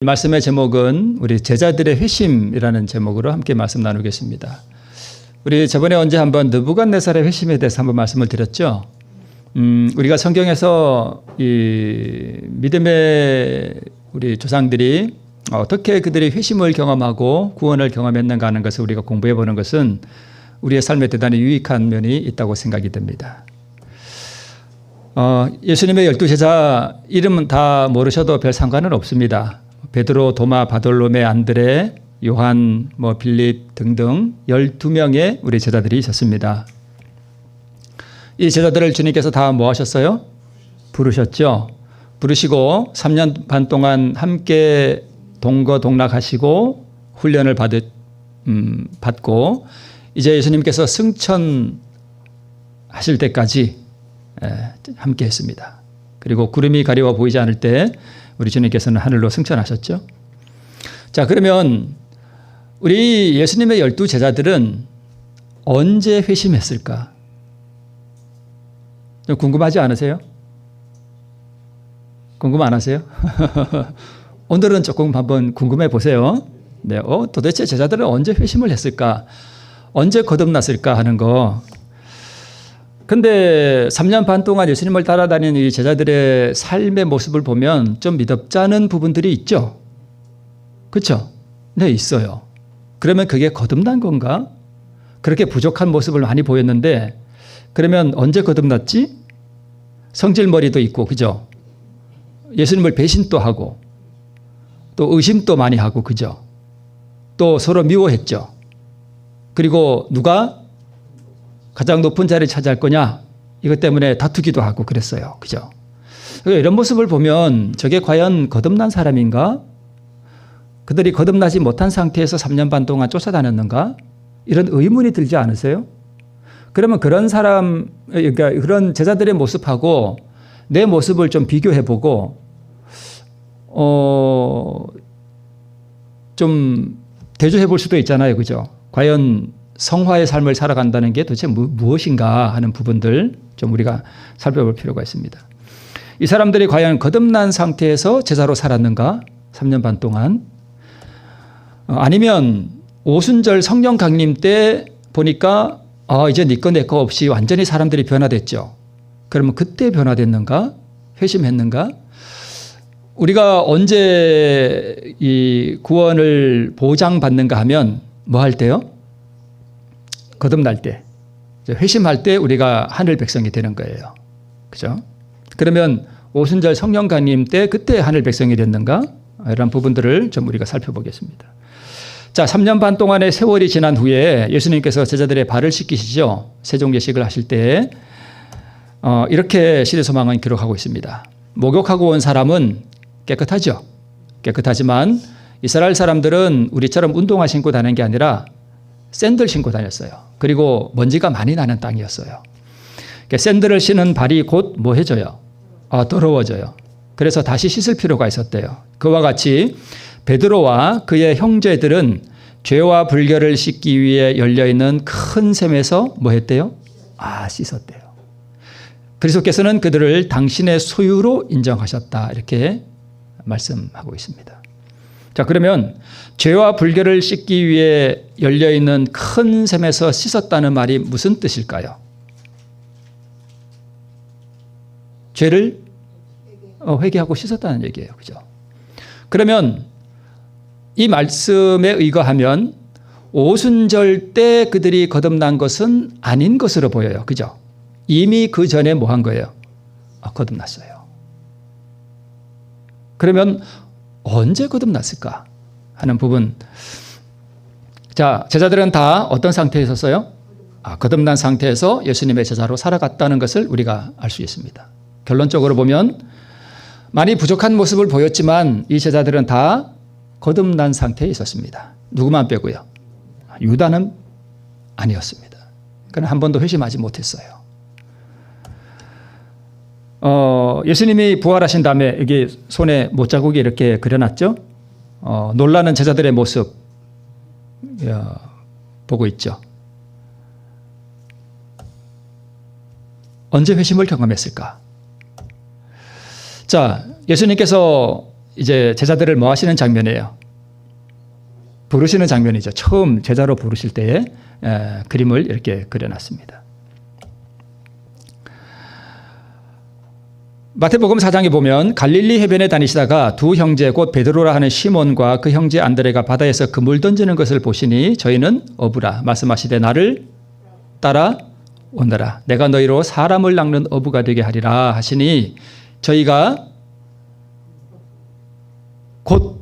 말씀의 제목은 우리 제자들의 회심이라는 제목으로 함께 말씀 나누겠습니다. 우리 저번에 언제 한번 느부갓네살의 회심에 대해서 한번 말씀을 드렸죠. 우리가 성경에서 이 믿음의 우리 조상들이 어떻게 그들이 회심을 경험하고 구원을 경험했는가 하는 것을 우리가 공부해 보는 것은 우리의 삶에 대단히 유익한 면이 있다고 생각이 됩니다. 예수님의 12제자 이름은 다 모르셔도 별 상관은 없습니다. 베드로, 도마, 바돌로메, 안드레, 요한, 빌립 등등 12명의 우리 제자들이 있었습니다. 이 제자들을 주님께서 다 뭐 하셨어요? 부르셨죠. 부르시고 3년 반 동안 함께 동거동락하시고 훈련을 받고 이제 예수님께서 승천하실 때까지 함께 했습니다. 그리고 구름이 가리워 보이지 않을 때 우리 주님께서는 하늘로 승천하셨죠. 자, 그러면 우리 예수님의 12제자들은 언제 회심했을까? 좀 궁금하지 않으세요? 궁금 안 하세요? 오늘은 조금 한번 궁금해 보세요. 네, 도대체 제자들은 언제 회심을 했을까? 언제 거듭났을까 하는 거. 근데 3년 반 동안 예수님을 따라다니는 이 제자들의 삶의 모습을 보면 좀 미덥지 않은 부분들이 있죠. 그렇죠? 네, 있어요. 그러면 그게 거듭난 건가? 그렇게 부족한 모습을 많이 보였는데 그러면 언제 거듭났지? 성질머리도 있고, 그죠? 예수님을 배신도 하고 또 의심도 많이 하고, 그죠? 또 서로 미워했죠. 그리고 누가 가장 높은 자리를 차지할 거냐? 이것 때문에 다투기도 하고 그랬어요. 그죠? 이런 모습을 보면 저게 과연 거듭난 사람인가? 그들이 거듭나지 못한 상태에서 3년 반 동안 쫓아다녔는가? 이런 의문이 들지 않으세요? 그러면 그런 그러니까 그런 제자들의 모습하고 내 모습을 좀 비교해보고, 좀 대조해 볼 수도 있잖아요. 그죠? 과연 성화의 삶을 살아간다는 게 도대체 무엇인가 하는 부분들 좀 우리가 살펴볼 필요가 있습니다. 이 사람들이 과연 거듭난 상태에서 제자로 살았는가? 3년 반 동안. 아니면 오순절 성령 강림 때 보니까 이제 네 거 내 거 없이 완전히 사람들이 변화됐죠. 그러면 그때 변화됐는가? 회심했는가? 우리가 언제 이 구원을 보장받는가 하면 뭐 할 때요? 거듭날 때, 회심할 때 우리가 하늘 백성이 되는 거예요. 그죠? 그러면 오순절 성령 강림 때 그때 하늘 백성이 됐는가? 이런 부분들을 좀 우리가 살펴보겠습니다. 자, 3년 반 동안의 세월이 지난 후에 예수님께서 제자들의 발을 씻기시죠. 세종예식을 하실 때 이렇게 시대소망은 기록하고 있습니다. 목욕하고 온 사람은 깨끗하죠. 깨끗하지만 이스라엘 사람들은 우리처럼 운동화 신고 다니는 게 아니라 샌들 신고 다녔어요. 그리고 먼지가 많이 나는 땅이었어요. 샌들을 신은 발이 곧 뭐 해져요? 더러워져요. 그래서 다시 씻을 필요가 있었대요. 그와 같이 베드로와 그의 형제들은 죄와 불결을 씻기 위해 열려있는 큰 샘에서 뭐 했대요? 씻었대요. 그리스도께서는 그들을 당신의 소유로 인정하셨다. 이렇게 말씀하고 있습니다. 자, 그러면 죄와 불결을 씻기 위해 열려있는 큰 샘에서 씻었다는 말이 무슨 뜻일까요? 죄를 회개하고 씻었다는 얘기예요. 그죠? 그러면 이 말씀에 의거하면 오순절 때 그들이 거듭난 것은 아닌 것으로 보여요. 그죠? 이미 그 전에 뭐 한 거예요? 거듭났어요. 그러면 언제 거듭났을까 하는 부분. 자, 제자들은 다 어떤 상태에 있었어요? 거듭난 상태에서 예수님의 제자로 살아갔다는 것을 우리가 알 수 있습니다. 결론적으로 보면 많이 부족한 모습을 보였지만 이 제자들은 다 거듭난 상태에 있었습니다. 누구만 빼고요? 유다는 아니었습니다. 그는 한 번도 회심하지 못했어요. 예수님이 부활하신 다음에 여기 손에 못자국이 이렇게 그려놨죠. 놀라는 제자들의 모습 보고 있죠. 언제 회심을 경험했을까? 자, 예수님께서 이제 제자들을 뭐 하시는 장면이에요? 부르시는 장면이죠. 처음 제자로 부르실 때의 그림을 이렇게 그려놨습니다. 마태복음 4장에 보면 갈릴리 해변에 다니시다가 두 형제 곧 베드로라 하는 시몬과 그 형제 안드레가 바다에서 그물 던지는 것을 보시니 저희는 어부라 말씀하시되 나를 따라 오너라 내가 너희로 사람을 낚는 어부가 되게 하리라 하시니 저희가 곧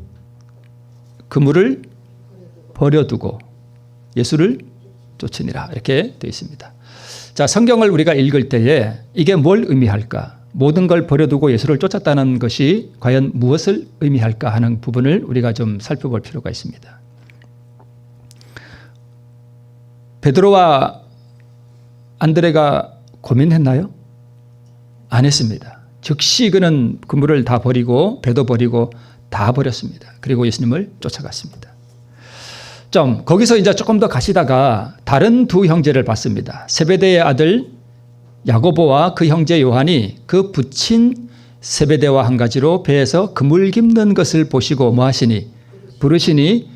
그물을 버려두고 예수를 쫓으니라 이렇게 되어 있습니다. 자, 성경을 우리가 읽을 때에 이게 뭘 의미할까? 모든 걸 버려두고 예수를 쫓았다는 것이 과연 무엇을 의미할까 하는 부분을 우리가 좀 살펴볼 필요가 있습니다. 베드로와 안드레가 고민했나요? 안 했습니다. 즉시 그는 그물을 다 버리고 배도 버리고 다 버렸습니다. 그리고 예수님을 쫓아갔습니다. 좀 거기서 이제 조금 더 가시다가 다른 두 형제를 봤습니다. 세베대의 아들 야고보와 그 형제 요한이 그 붙인 세베대와 한 가지로 배에서 그물 깁는 것을 보시고 뭐 하시니 부르시니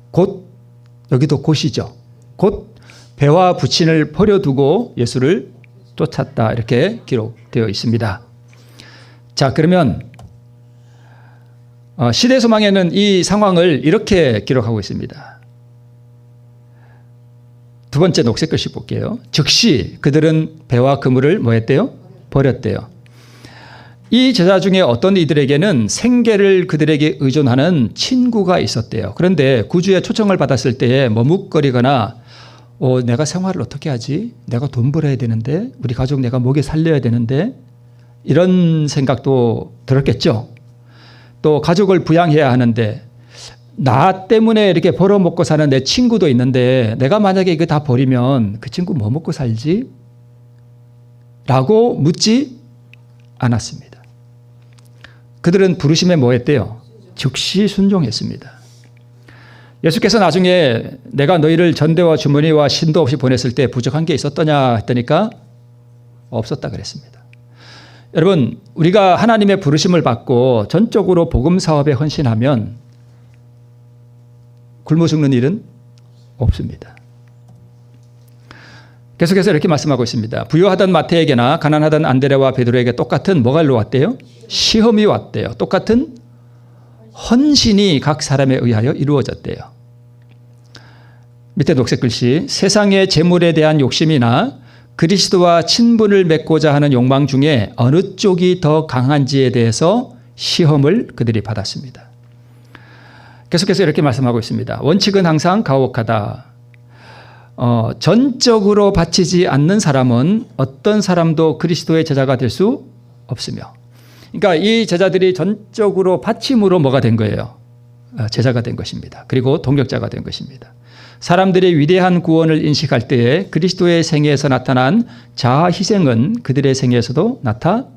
곧 여기도 곧이죠. 곧 배와 부친을 버려두고 예수를 쫓았다 이렇게 기록되어 있습니다. 자, 그러면 시대소망에는 이 상황을 이렇게 기록하고 있습니다. 두 번째 녹색 글씨 볼게요. 즉시 그들은 배와 그물을 뭐 했대요? 버렸대요. 이 제자 중에 어떤 이들에게는 생계를 그들에게 의존하는 친구가 있었대요. 그런데 구주의 초청을 받았을 때에 머뭇거리거나 내가 생활을 어떻게 하지? 내가 돈 벌어야 되는데 우리 가족 내가 먹여 살려야 되는데 이런 생각도 들었겠죠. 또 가족을 부양해야 하는데 나 때문에 이렇게 벌어먹고 사는 내 친구도 있는데 내가 만약에 이거 다 버리면 그 친구 뭐 먹고 살지? 라고 묻지 않았습니다. 그들은 부르심에 뭐 했대요? 즉시 순종했습니다. 예수께서 나중에 내가 너희를 전대와 주머니와 신도 없이 보냈을 때 부족한 게 있었더냐 했더니까 없었다 그랬습니다. 여러분, 우리가 하나님의 부르심을 받고 전적으로 복음 사업에 헌신하면 굶어 죽는 일은 없습니다. 계속해서 이렇게 말씀하고 있습니다. 부유하던 마태에게나 가난하던 안드레와 베드로에게 똑같은 뭐가 왔대요? 시험이 왔대요. 똑같은 헌신이 각 사람에 의하여 이루어졌대요. 밑에 녹색 글씨 세상의 재물에 대한 욕심이나 그리스도와 친분을 맺고자 하는 욕망 중에 어느 쪽이 더 강한지에 대해서 시험을 그들이 받았습니다. 계속해서 이렇게 말씀하고 있습니다. 원칙은 항상 가혹하다. 전적으로 바치지 않는 사람은 어떤 사람도 그리스도의 제자가 될 수 없으며 그러니까 이 제자들이 전적으로 바침으로 뭐가 된 거예요? 제자가 된 것입니다. 그리고 동역자가 된 것입니다. 사람들의 위대한 구원을 인식할 때에 그리스도의 생애에서 나타난 자아 희생은 그들의 생애에서도 나타날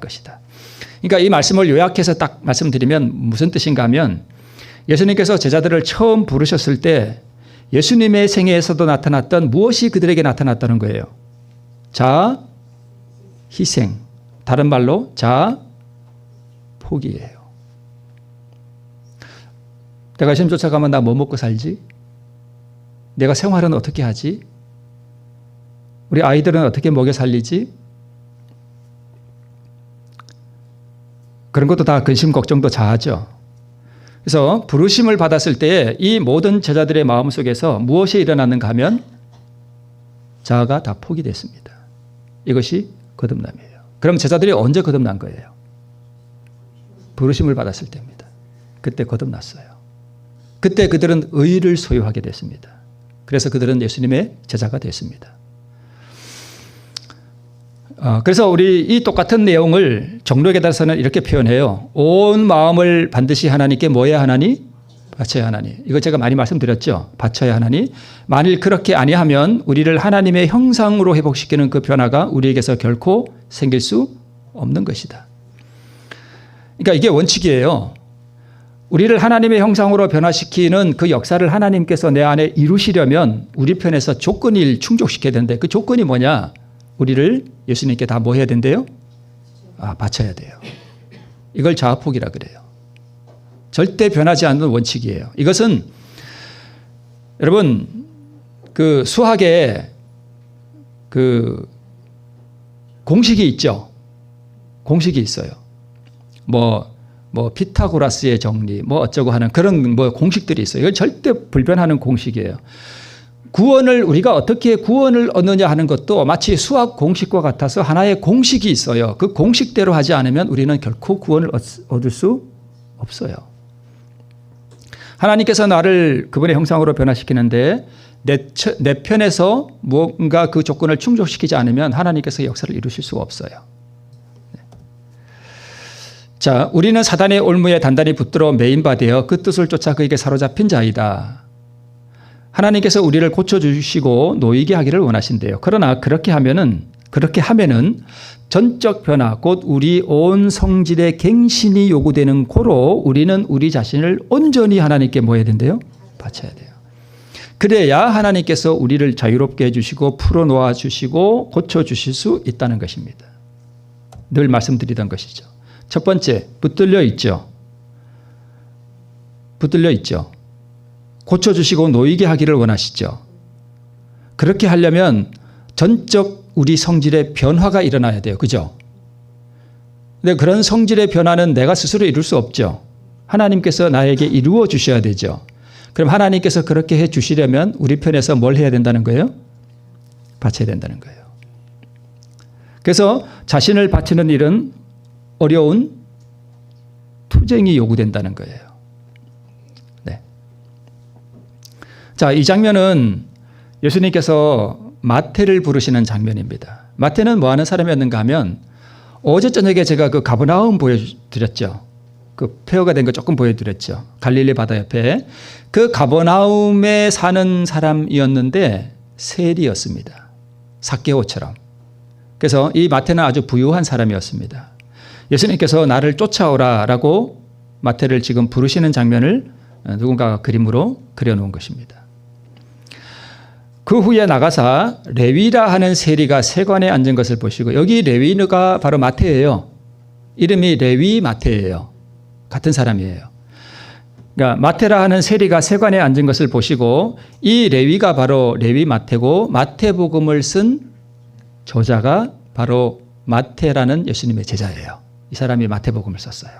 것이다. 그러니까 이 말씀을 요약해서 딱 말씀드리면 무슨 뜻인가 하면 예수님께서 제자들을 처음 부르셨을 때 예수님의 생애에서도 나타났던 무엇이 그들에게 나타났다는 거예요? 자아 희생. 다른 말로 자아 포기예요. 내가 예수님 쫓아가면 나 뭐 먹고 살지? 내가 생활은 어떻게 하지? 우리 아이들은 어떻게 먹여 살리지? 그런 것도 다 근심 걱정도 자아죠. 그래서 부르심을 받았을 때에 이 모든 제자들의 마음속에서 무엇이 일어났는가 하면 자아가 다 포기됐습니다. 이것이 거듭남이에요. 그럼 제자들이 언제 거듭난 거예요? 부르심을 받았을 때입니다. 그때 거듭났어요. 그때 그들은 의를 소유하게 됐습니다. 그래서 그들은 예수님의 제자가 됐습니다. 그래서 우리 이 똑같은 내용을 종로에다서는 이렇게 표현해요. 온 마음을 반드시 하나님께 뭐 해야 하나니? 바쳐야 하나니. 이거 제가 많이 말씀드렸죠. 바쳐야 하나니. 만일 그렇게 아니하면 우리를 하나님의 형상으로 회복시키는 그 변화가 우리에게서 결코 생길 수 없는 것이다. 그러니까 이게 원칙이에요. 우리를 하나님의 형상으로 변화시키는 그 역사를 하나님께서 내 안에 이루시려면 우리 편에서 조건을 충족시켜야 되는데 그 조건이 뭐냐? 우리를 예수님께 다 뭐 해야 된대요? 바쳐야 돼요. 이걸 자아포기라 그래요. 절대 변하지 않는 원칙이에요. 이것은 여러분 그 수학에 그 공식이 있죠. 공식이 있어요. 뭐 피타고라스의 정리 뭐 어쩌고 하는 그런 뭐 공식들이 있어요. 이건 절대 불변하는 공식이에요. 우리가 어떻게 구원을 얻느냐 하는 것도 마치 수학 공식과 같아서 하나의 공식이 있어요. 그 공식대로 하지 않으면 우리는 결코 구원을 얻을 수 없어요. 하나님께서 나를 그분의 형상으로 변화시키는데 내 편에서 뭔가 그 조건을 충족시키지 않으면 하나님께서 역사를 이루실 수가 없어요. 자, 우리는 사단의 올무에 단단히 붙들어 매인바 되어 그 뜻을 쫓아 그에게 사로잡힌 자이다. 하나님께서 우리를 고쳐주시고 놓이게 하기를 원하신대요. 그러나 그렇게 하면은 전적 변화, 곧 우리 온 성질의 갱신이 요구되는 고로 우리는 우리 자신을 온전히 하나님께 뭐 해야 된대요? 바쳐야 돼요. 그래야 하나님께서 우리를 자유롭게 해주시고 풀어놓아 주시고 고쳐주실 수 있다는 것입니다. 늘 말씀드리던 것이죠. 첫 번째, 붙들려 있죠. 붙들려 있죠. 고쳐주시고 놓이게 하기를 원하시죠. 그렇게 하려면 전적 우리 성질의 변화가 일어나야 돼요. 그죠? 근데 그런 성질의 변화는 내가 스스로 이룰 수 없죠. 하나님께서 나에게 이루어 주셔야 되죠. 그럼 하나님께서 그렇게 해 주시려면 우리 편에서 뭘 해야 된다는 거예요? 바쳐야 된다는 거예요. 그래서 자신을 바치는 일은 어려운 투쟁이 요구된다는 거예요. 네. 자, 이 장면은 예수님께서 마태를 부르시는 장면입니다. 마태는 뭐 하는 사람이었는가 하면 어제 저녁에 제가 그 가버나움 보여드렸죠. 그 폐허가 된 거 조금 보여드렸죠. 갈릴리 바다 옆에. 그 가버나움에 사는 사람이었는데 세리였습니다. 삭개오처럼. 그래서 이 마태는 아주 부유한 사람이었습니다. 예수님께서 나를 쫓아오라라고 마태를 지금 부르시는 장면을 누군가가 그림으로 그려놓은 것입니다. 그 후에 나가사 레위라 하는 세리가 세관에 앉은 것을 보시고, 여기 레위가 바로 마태예요. 이름이 레위 마태예요. 같은 사람이에요. 그러니까 마태라 하는 세리가 세관에 앉은 것을 보시고, 이 레위가 바로 레위 마태고 마태복음을 쓴 저자가 바로 마태라는 예수님의 제자예요. 이 사람이 마태복음을 썼어요.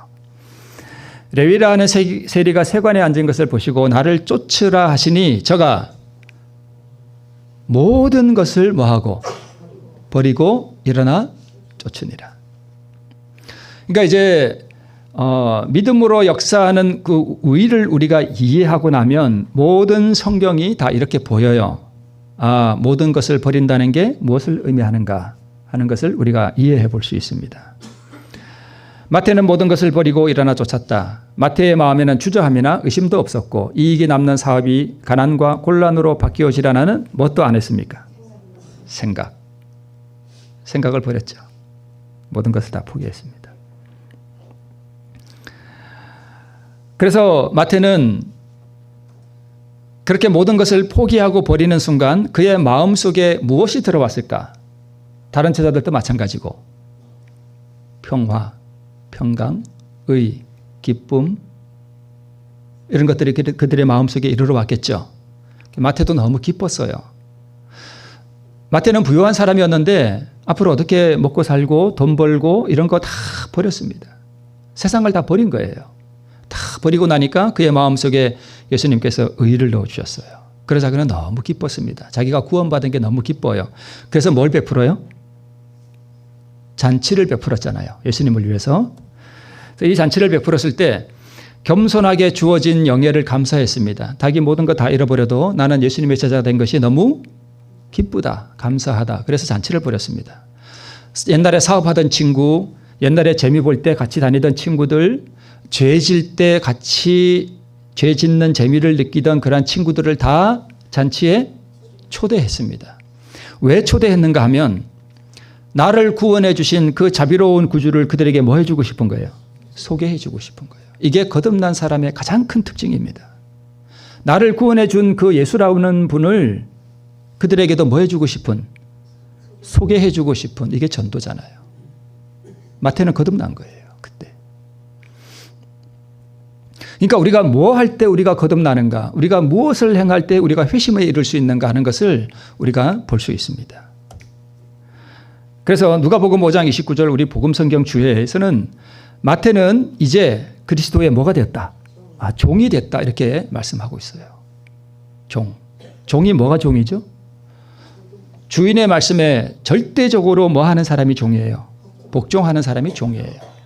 레위라 하는 세리가 세관에 앉은 것을 보시고 나를 쫓으라 하시니 저가 모든 것을 뭐하고 버리고 일어나 쫓으니라. 그러니까 이제 믿음으로 역사하는 그 의의를 우리가 이해하고 나면 모든 성경이 다 이렇게 보여요. 아, 모든 것을 버린다는 게 무엇을 의미하는가 하는 것을 우리가 이해해 볼 수 있습니다. 마태는 모든 것을 버리고 일어나 쫓았다. 마태의 마음에는 주저함이나 의심도 없었고 이익이 남는 사업이 가난과 곤란으로 바뀌어지라는 뭣도 안 했습니까? 생각을 버렸죠. 모든 것을 다 포기했습니다. 그래서 마태는 그렇게 모든 것을 포기하고 버리는 순간 그의 마음속에 무엇이 들어왔을까? 다른 제자들도 마찬가지고 평화, 평강, 의, 기쁨 이런 것들이 그들의 마음속에 이르러 왔겠죠. 마태도 너무 기뻤어요. 마태는 부유한 사람이었는데 앞으로 어떻게 먹고 살고 돈 벌고 이런 거 다 버렸습니다. 세상을 다 버린 거예요. 다 버리고 나니까 그의 마음속에 예수님께서 의를 넣어주셨어요. 그래서 그는 너무 기뻤습니다. 자기가 구원받은 게 너무 기뻐요. 그래서 뭘 베풀어요? 잔치를 베풀었잖아요. 예수님을 위해서. 이 잔치를 베풀었을 때 겸손하게 주어진 영예를 감사했습니다. 자기 모든 거 다 잃어버려도 나는 예수님의 제자가 된 것이 너무 기쁘다, 감사하다. 그래서 잔치를 벌였습니다. 옛날에 사업하던 친구, 옛날에 재미 볼 때 같이 다니던 친구들, 죄 질 때 같이 죄 짓는 재미를 느끼던 그런 친구들을 다 잔치에 초대했습니다. 왜 초대했는가 하면 나를 구원해 주신 그 자비로운 구주를 그들에게 뭐 해주고 싶은 거예요? 소개해 주고 싶은 거예요. 이게 거듭난 사람의 가장 큰 특징입니다. 나를 구원해 준 그 예수라는 분을 그들에게도 뭐 해주고 싶은, 소개해 주고 싶은, 이게 전도잖아요. 마태는 거듭난 거예요. 그때. 그러니까 우리가 뭐 할 때 우리가 거듭나는가, 우리가 무엇을 행할 때 우리가 회심에 이를 수 있는가 하는 것을 우리가 볼 수 있습니다. 그래서 누가복음 5장 29절 우리 복음성경 주해에서는 마태는 이제 그리스도의 뭐가 되었다? 종이 됐다 이렇게 말씀하고 있어요. 종이 뭐가 종이죠? 주인의 말씀에 절대적으로 뭐 하는 사람이 종이에요? 복종하는 사람이 종이에요.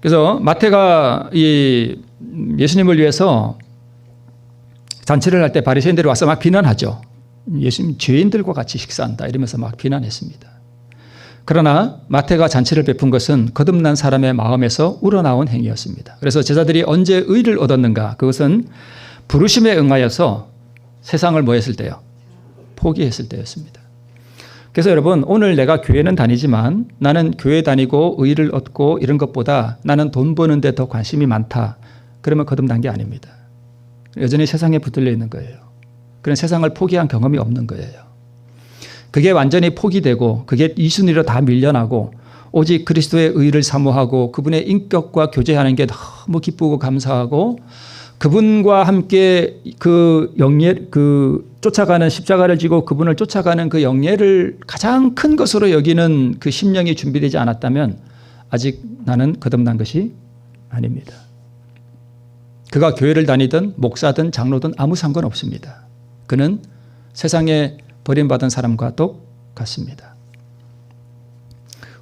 그래서 마태가 이 예수님을 위해서 잔치를 할 때 바리새인들이 와서 막 비난하죠. 예수님 죄인들과 같이 식사한다 이러면서 막 비난했습니다. 그러나 마태가 잔치를 베푼 것은 거듭난 사람의 마음에서 우러나온 행위였습니다. 그래서 제자들이 언제 의를 얻었는가? 그것은 부르심에 응하여서 세상을 뭐 했을 때요? 포기했을 때였습니다. 그래서 여러분, 오늘 내가 교회는 다니지만 나는 교회 다니고 의를 얻고 이런 것보다 나는 돈 버는 데 더 관심이 많다. 그러면 거듭난 게 아닙니다. 여전히 세상에 붙들려 있는 거예요. 그런 세상을 포기한 경험이 없는 거예요. 그게 완전히 포기되고 그게 이순위로 다 밀려나고 오직 그리스도의 의를 사모하고 그분의 인격과 교제하는 게 너무 기쁘고 감사하고 그분과 함께 그 쫓아가는 십자가를 지고 그분을 쫓아가는 그 영예를 가장 큰 것으로 여기는 그 심령이 준비되지 않았다면 아직 나는 거듭난 것이 아닙니다. 그가 교회를 다니든 목사든 장로든 아무 상관없습니다. 그는 세상에 버림받은 사람과 똑같습니다.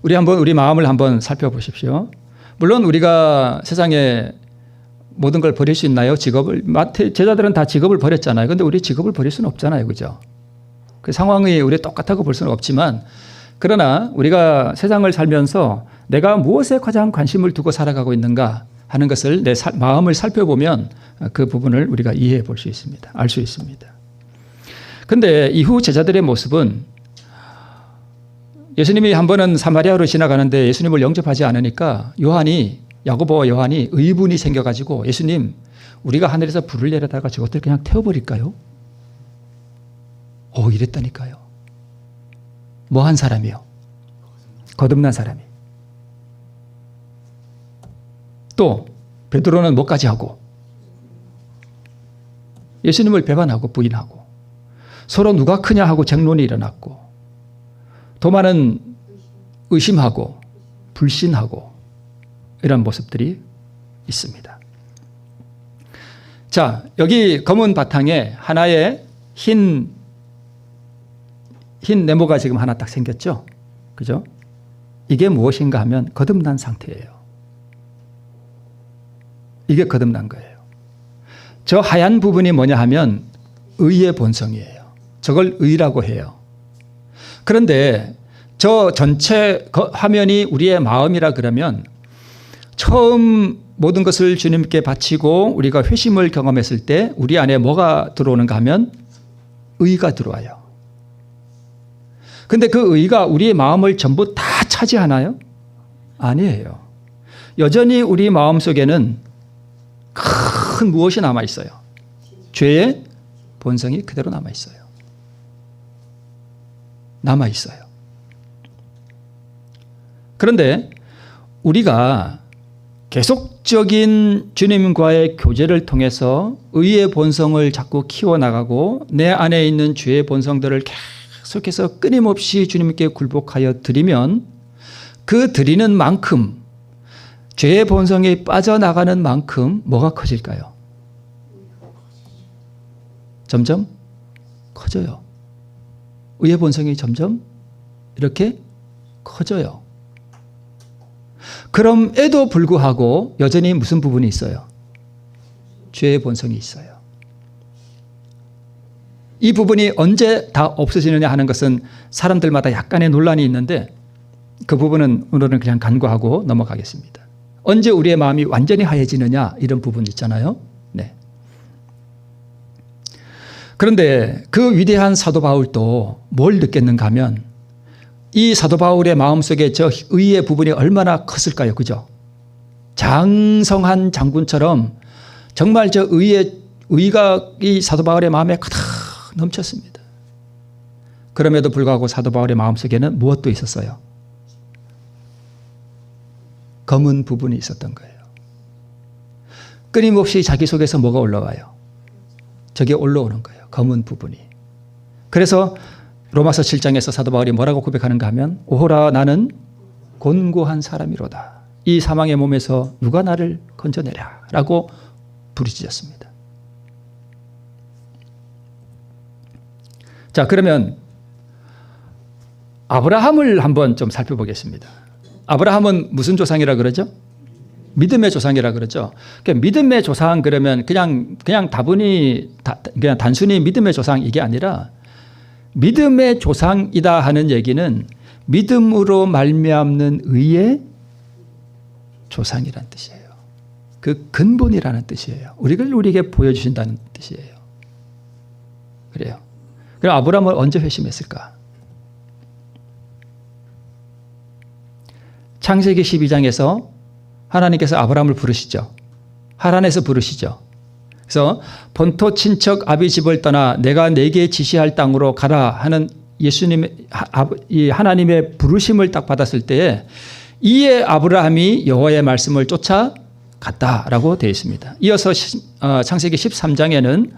우리 마음을 한번 살펴보십시오. 물론 우리가 세상에 모든 걸 버릴 수 있나요? 직업을. 제자들은 다 직업을 버렸잖아요. 그런데 우리 직업을 버릴 수는 없잖아요. 그죠? 그 상황이 우리 똑같다고 볼 수는 없지만 그러나 우리가 세상을 살면서 내가 무엇에 가장 관심을 두고 살아가고 있는가 하는 것을 내 마음을 살펴보면 그 부분을 우리가 이해해 볼 수 있습니다. 알 수 있습니다. 그런데 이후 제자들의 모습은 예수님이 한 번은 사마리아로 지나가는데 예수님을 영접하지 않으니까 야고보와 요한이 의문이 생겨가지고 예수님, 우리가 하늘에서 불을 내려다가 저것들 그냥 태워버릴까요? 이랬다니까요. 뭐 한 사람이요? 거듭난 사람이. 또 베드로는 뭐까지 하고? 예수님을 배반하고 부인하고 서로 누가 크냐 하고 쟁론이 일어났고 도마는 의심하고 불신하고 이런 모습들이 있습니다. 자, 여기 검은 바탕에 하나의 흰 네모가 지금 하나 딱 생겼죠? 그죠? 이게 무엇인가 하면 거듭난 상태예요. 이게 거듭난 거예요. 저 하얀 부분이 뭐냐 하면 의의 본성이에요. 저걸 의라고 해요. 그런데 저 전체 화면이 우리의 마음이라 그러면 처음 모든 것을 주님께 바치고 우리가 회심을 경험했을 때 우리 안에 뭐가 들어오는가 하면 의가 들어와요. 그런데 그 의가 우리의 마음을 전부 다 차지하나요? 아니에요. 여전히 우리 마음 속에는 큰 무엇이 남아있어요? 죄의 본성이 그대로 남아있어요. 그런데 우리가 계속적인 주님과의 교제를 통해서 의의 본성을 자꾸 키워나가고 내 안에 있는 죄의 본성들을 계속해서 끊임없이 주님께 굴복하여 드리면 그 드리는 만큼 죄의 본성이 빠져나가는 만큼 뭐가 커질까요? 점점 커져요. 의의 본성이 점점 이렇게 커져요. 그럼에도 불구하고 여전히 무슨 부분이 있어요? 죄의 본성이 있어요. 이 부분이 언제 다 없어지느냐 하는 것은 사람들마다 약간의 논란이 있는데 그 부분은 오늘은 그냥 간과하고 넘어가겠습니다. 언제 우리의 마음이 완전히 하얘지느냐 이런 부분 있잖아요. 네. 그런데 그 위대한 사도 바울도 뭘 느꼈는가 하면 이 사도 바울의 마음속에 저 의의 부분이 얼마나 컸을까요? 그죠? 장성한 장군처럼 정말 저 의가 이 사도 바울의 마음에 가득 넘쳤습니다. 그럼에도 불구하고 사도 바울의 마음속에는 무엇도 있었어요? 검은 부분이 있었던 거예요. 끊임없이 자기 속에서 뭐가 올라와요? 저게 올라오는 거예요. 검은 부분이. 그래서 로마서 7장에서 사도 바울이 뭐라고 고백하는가 하면 오호라 나는 곤고한 사람이로다. 이 사망의 몸에서 누가 나를 건져내랴 라고 부르짖었습니다. 자, 그러면 아브라함을 한번 좀 살펴보겠습니다. 아브라함은 무슨 조상이라 그러죠? 믿음의 조상이라 그러죠. 그러니까 믿음의 조상 그러면 그냥 다분히 그냥 단순히 믿음의 조상 이게 아니라 믿음의 조상이다 하는 얘기는 믿음으로 말미암는 의의 조상이라는 뜻이에요. 그 근본이라는 뜻이에요. 우리에게 보여주신다는 뜻이에요. 그래요. 그럼 아브라함은 언제 회심했을까? 창세기 12장에서 하나님께서 아브라함을 부르시죠. 하란에서 부르시죠. 그래서 본토 친척 아비 집을 떠나 내가 내게 지시할 땅으로 가라 하는 하나님의 부르심을 딱 받았을 때에 이에 아브라함이 여호와의 말씀을 쫓아갔다라고 되어 있습니다. 이어서 창세기 13장에는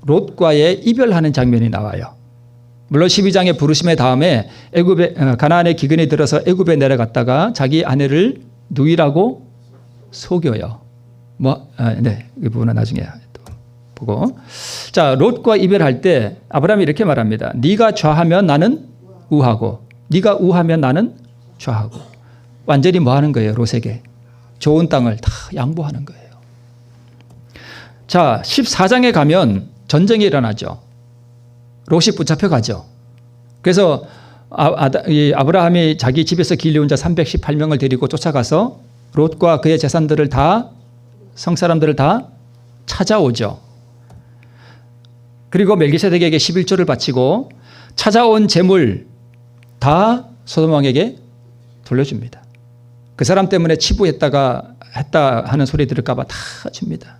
롯과의 이별하는 장면이 나와요. 물론 12장의 부르심의 다음에 가나안의 기근이 들어서 애굽에 내려갔다가 자기 아내를 누이라고 속여요. 이 부분은 나중에 또 보고. 자, 롯과 이별할 때 아브라함이 이렇게 말합니다. 네가 좌하면 나는 우하고 네가 우하면 나는 좌하고. 완전히 뭐 하는 거예요? 롯에게 좋은 땅을 다 양보하는 거예요. 자, 14장에 가면 전쟁이 일어나죠. 롯이 붙잡혀 가죠. 그래서 아브라함이 자기 집에서 길려온 자 318명을 데리고 쫓아가서 롯과 그의 재산들을 다 성사람들을 다 찾아오죠. 그리고 멜기세덱에게 11조를 바치고 찾아온 재물 다 소돔 왕에게 돌려줍니다. 그 사람 때문에 치부했다 하는 소리 들을까 봐 다 줍니다.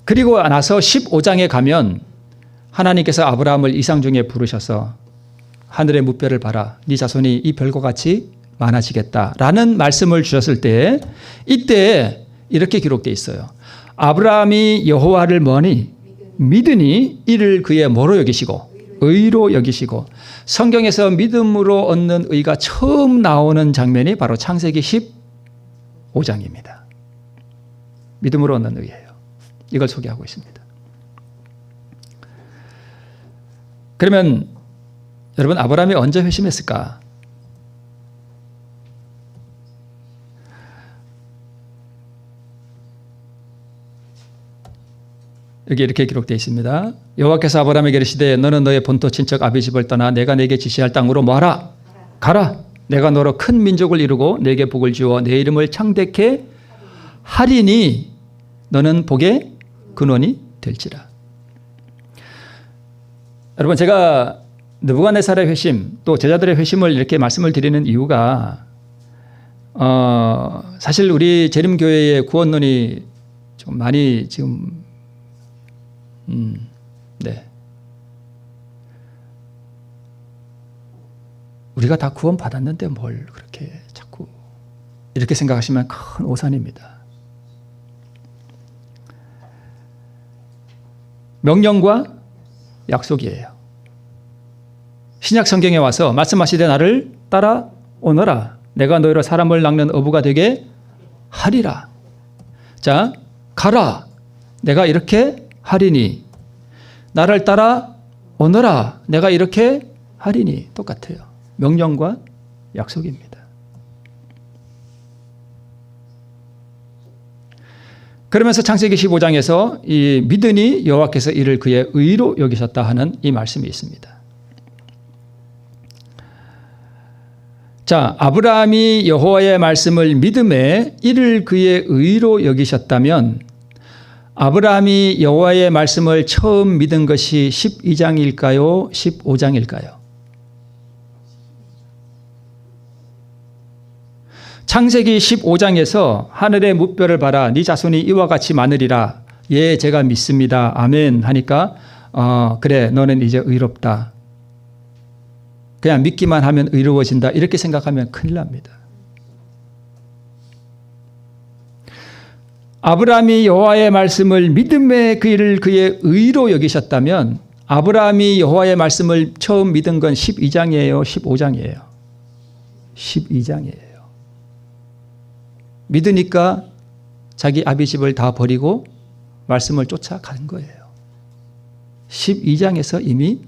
그리고 나서 15장에 가면 하나님께서 아브라함을 이상 중에 부르셔서 하늘의 무별을 봐라. 네 자손이 이 별과 같이 많아지겠다라는 말씀을 주셨을 때 이때 이렇게 기록되어 있어요. 아브라함이 여호와를 뭐니 믿으니 이를 그의 뭐로 여기시고 의로 여기시고. 성경에서 믿음으로 얻는 의가 처음 나오는 장면이 바로 창세기 15장입니다. 믿음으로 얻는 의예요. 이걸 소개하고 있습니다. 그러면 여러분 아브라함이 언제 회심했을까? 여기 이렇게 기록되어 있습니다. 여호와께서 아브라함에게 이르시되 너는 너의 본토 친척 아비 집을 떠나 내가 내게 지시할 땅으로 뭐하라? 가라. 내가 너로 큰 민족을 이루고 내게 복을 주어 내 이름을 창대케 하리니 너는 복의 근원이 될지라. 여러분 제가 느부갓네살의 회심 또 제자들의 회심을 이렇게 말씀을 드리는 이유가 사실 우리 재림교회의 구원론이 좀 많이 지금 네. 우리가 다 구원 받았는데 뭘 그렇게 자꾸 이렇게 생각하시면 큰 오산입니다. 명령과 약속이에요. 신약 성경에 와서 말씀하시되 나를 따라 오너라. 내가 너희로 사람을 낚는 어부가 되게 하리라. 자, 가라. 내가 이렇게 하리니. 나를 따라 오너라. 내가 이렇게 하리니. 똑같아요. 명령과 약속입니다. 그러면서 창세기 15장에서 이 믿으니 여호와께서 이를 그의 의로 여기셨다 하는 이 말씀이 있습니다. 자, 아브라함이 여호와의 말씀을 믿음에 이를 그의 의로 여기셨다면 아브라함이 여호와의 말씀을 처음 믿은 것이 12장일까요? 15장일까요? 창세기 15장에서 하늘의 무별을 봐라. 네 자손이 이와 같이 많으리라. 예, 제가 믿습니다. 아멘 하니까 그래 너는 이제 의롭다. 그냥 믿기만 하면 의로워진다. 이렇게 생각하면 큰일 납니다. 아브라함이 여호와의 말씀을 믿음의 그 일을 그의 의로 여기셨다면 아브라함이 여호와의 말씀을 처음 믿은 건 12장이에요? 15장이에요? 12장이에요. 믿으니까 자기 아비 집을 다 버리고 말씀을 쫓아간 거예요. 12장에서 이미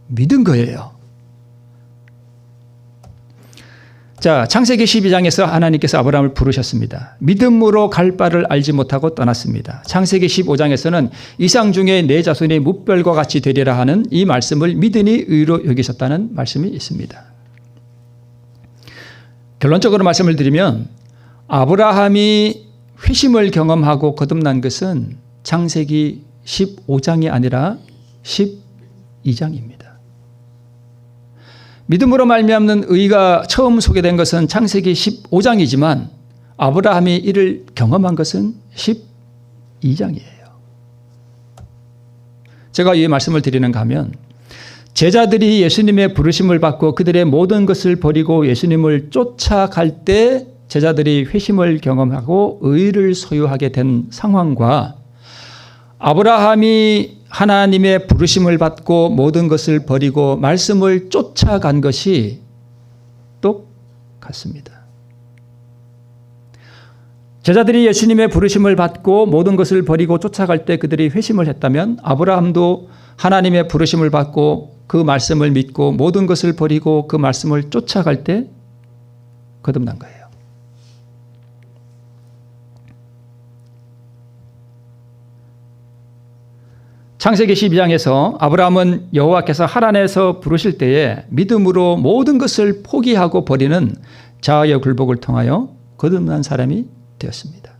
믿은 거예요. 자, 창세기 12장에서 하나님께서 아브라함을 부르셨습니다. 믿음으로 갈 바를 알지 못하고 떠났습니다. 창세기 15장에서는 이상 중에 내 자손이 뭇별과 같이 되리라 하는 이 말씀을 믿으니 의로 여기셨다는 말씀이 있습니다. 결론적으로 말씀을 드리면 아브라함이 회심을 경험하고 거듭난 것은 창세기 15장이 아니라 12장입니다. 믿음으로 말미암는 의가 처음 소개된 것은 창세기 15장이지만 아브라함이 이를 경험한 것은 12장이에요. 제가 이 말씀을 드리는가 하면 제자들이 예수님의 부르심을 받고 그들의 모든 것을 버리고 예수님을 쫓아갈 때 제자들이 회심을 경험하고 의를 소유하게 된 상황과 아브라함이 하나님의 부르심을 받고 모든 것을 버리고 말씀을 쫓아간 것이 똑같습니다. 제자들이 예수님의 부르심을 받고 모든 것을 버리고 쫓아갈 때 그들이 회심을 했다면 아브라함도 하나님의 부르심을 받고 그 말씀을 믿고 모든 것을 버리고 그 말씀을 쫓아갈 때 거듭난 거예요. 창세기 12장에서 아브라함은 여호와께서 하란에서 부르실 때에 믿음으로 모든 것을 포기하고 버리는 자아의 굴복을 통하여 거듭난 사람이 되었습니다.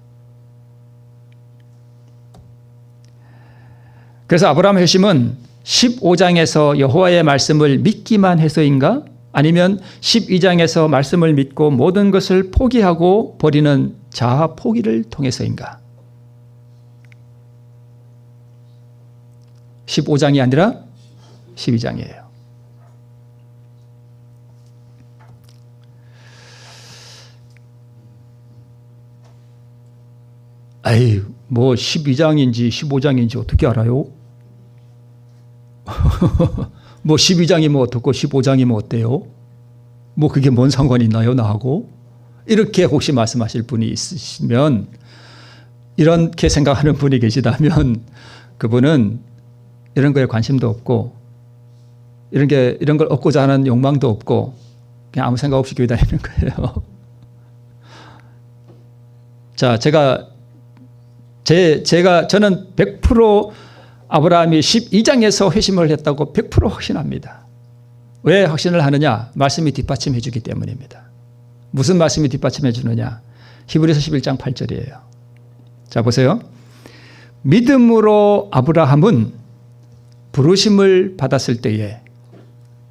그래서 아브라함 회심은 15장에서 여호와의 말씀을 믿기만 해서인가? 아니면 12장에서 말씀을 믿고 모든 것을 포기하고 버리는 자아 포기를 통해서인가? 15장이 아니라 12장이에요. 아이, 뭐 12장인지 15장인지 어떻게 알아요? 뭐 12장이면 어떻고 15장이면 어때요? 뭐 그게 뭔 상관이 있나요, 나하고? 이렇게 혹시 말씀하실 분이 있으시면, 이렇게 생각하는 분이 계시다면 그분은 이런 거에 관심도 없고 이런 걸 얻고자 하는 욕망도 없고 그냥 아무 생각 없이 교회 다니는 거예요. 자, 저는 100% 아브라함이 12장에서 회심을 했다고 100% 확신합니다. 왜 확신을 하느냐? 말씀이 뒷받침해 주기 때문입니다. 무슨 말씀이 뒷받침해 주느냐? 히브리서 11장 8절이에요. 자, 보세요. 믿음으로 아브라함은 부르심을 받았을 때에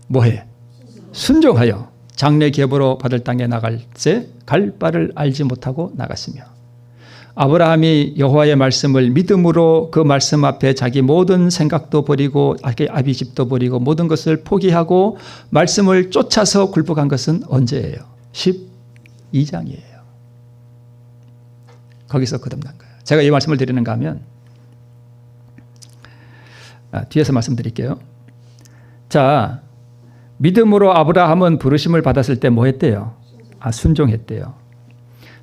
뭐해? 순종하여 장래 계보로 받을 땅에 나갈 때 갈 바를 알지 못하고 나갔으며, 아브라함이 여호와의 말씀을 믿음으로 그 말씀 앞에 자기 모든 생각도 버리고 아비 집도 버리고 모든 것을 포기하고 말씀을 쫓아서 굴복한 것은 언제예요? 12장이에요. 거기서 거듭난 거예요. 제가 이 말씀을 드리는가 하면 뒤에서 말씀드릴게요. 자, 믿음으로 아브라함은 부르심을 받았을 때 뭐 했대요? 순종했대요.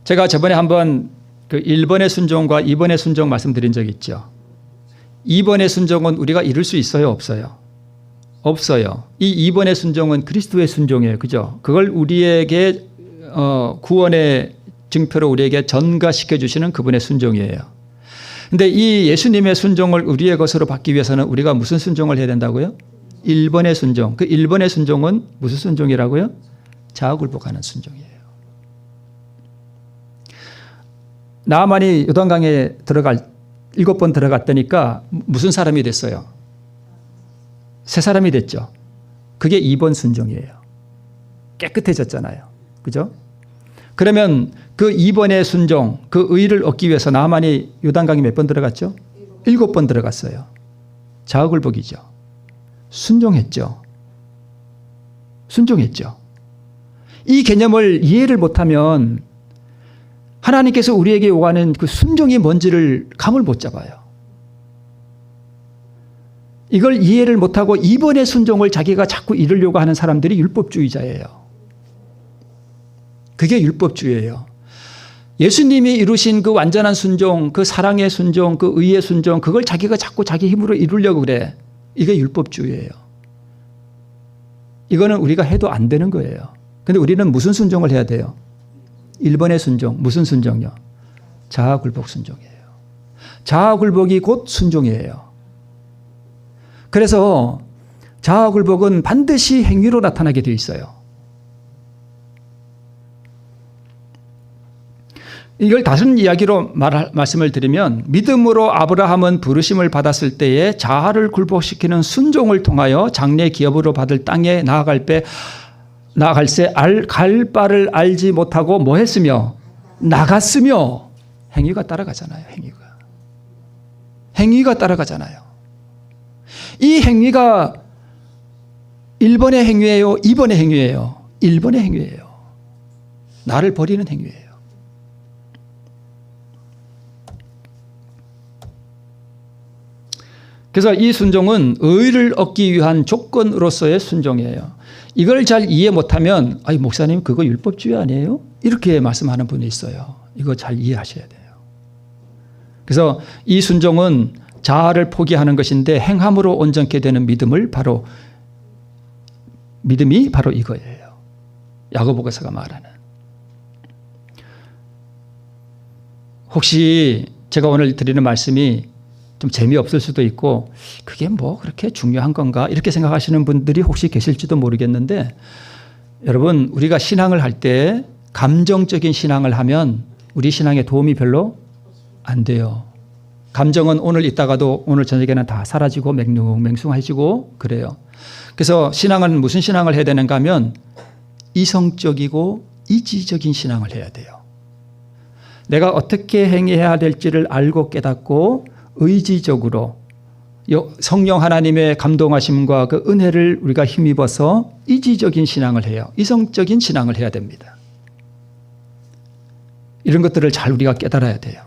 제가 저번에 한번 그 1번의 순종과 2번의 순종 말씀드린 적 있죠. 2번의 순종은 우리가 이룰 수 있어요, 없어요? 없어요. 이 2번의 순종은 그리스도의 순종이에요. 그죠? 그걸 우리에게 구원의 증표로 우리에게 전가시켜 주시는 그분의 순종이에요. 근데 이 예수님의 순종을 우리의 것으로 받기 위해서는 우리가 무슨 순종을 해야 된다고요? 1번의 순종. 그 1번의 순종은 무슨 순종이라고요? 자아굴복하는 순종이에요. 나아만이 요단강에 7번 들어갔다니까 무슨 사람이 됐어요? 새 사람이 됐죠. 그게 2번 순종이에요. 깨끗해졌잖아요. 그죠? 그러면 그 2번의 순종, 그 의를 얻기 위해서 나아만이 요단강에 몇 번 들어갔죠? 7번 들어갔어요. 자아굴복이죠. 순종했죠. 순종했죠. 이 개념을 이해를 못하면 하나님께서 우리에게 요구하는 그 순종이 뭔지를 감을 못 잡아요. 이걸 이해를 못하고 이번의 순종을 자기가 자꾸 이루려고 하는 사람들이 율법주의자예요. 그게 율법주의예요. 예수님이 이루신 그 완전한 순종, 그 사랑의 순종, 그 의의 순종, 그걸 자기가 자꾸 자기 힘으로 이루려고 그래. 이게 율법주의예요. 이거는 우리가 해도 안 되는 거예요. 근데 우리는 무슨 순종을 해야 돼요? 1번의 순종. 무슨 순종이요? 자아굴복 순종이에요. 자아굴복이 곧 순종이에요. 그래서 자아굴복은 반드시 행위로 나타나게 되어 있어요. 이걸 다른 이야기로 말씀을 드리면 믿음으로 아브라함은 부르심을 받았을 때에 자아를 굴복시키는 순종을 통하여 장래 기업으로 받을 땅에 나아갈새 갈 바를 알지 못하고 뭐 했으며 나갔으며 행위가 따라가잖아요. 행위가 따라가잖아요. 이 행위가 1번의 행위예요? 2번의 행위예요? 1번의 행위예요. 나를 버리는 행위예요. 그래서 이 순종은 의를 얻기 위한 조건으로서의 순종이에요. 이걸 잘 이해 못하면 목사님 그거 율법주의 아니에요? 이렇게 말씀하는 분이 있어요. 이거 잘 이해하셔야 돼요. 그래서 이 순종은 자아를 포기하는 것인데 행함으로 온전케 되는 믿음이 바로 이거예요. 야고보서가 말하는. 혹시 제가 오늘 드리는 말씀이 좀 재미없을 수도 있고 그게 뭐 그렇게 중요한 건가 이렇게 생각하시는 분들이 혹시 계실지도 모르겠는데 여러분 우리가 신앙을 할 때 감정적인 신앙을 하면 우리 신앙에 도움이 별로 안 돼요. 감정은 오늘 있다가도 오늘 저녁에는 다 사라지고 맹숭맹숭해지고 그래요. 그래서 신앙은 무슨 신앙을 해야 되는가 하면 이성적이고 이지적인 신앙을 해야 돼요. 내가 어떻게 행해야 될지를 알고 깨닫고 의지적으로 성령 하나님의 감동하심과 그 은혜를 우리가 힘입어서 이지적인 신앙을 해요. 이성적인 신앙을 해야 됩니다. 이런 것들을 잘 우리가 깨달아야 돼요.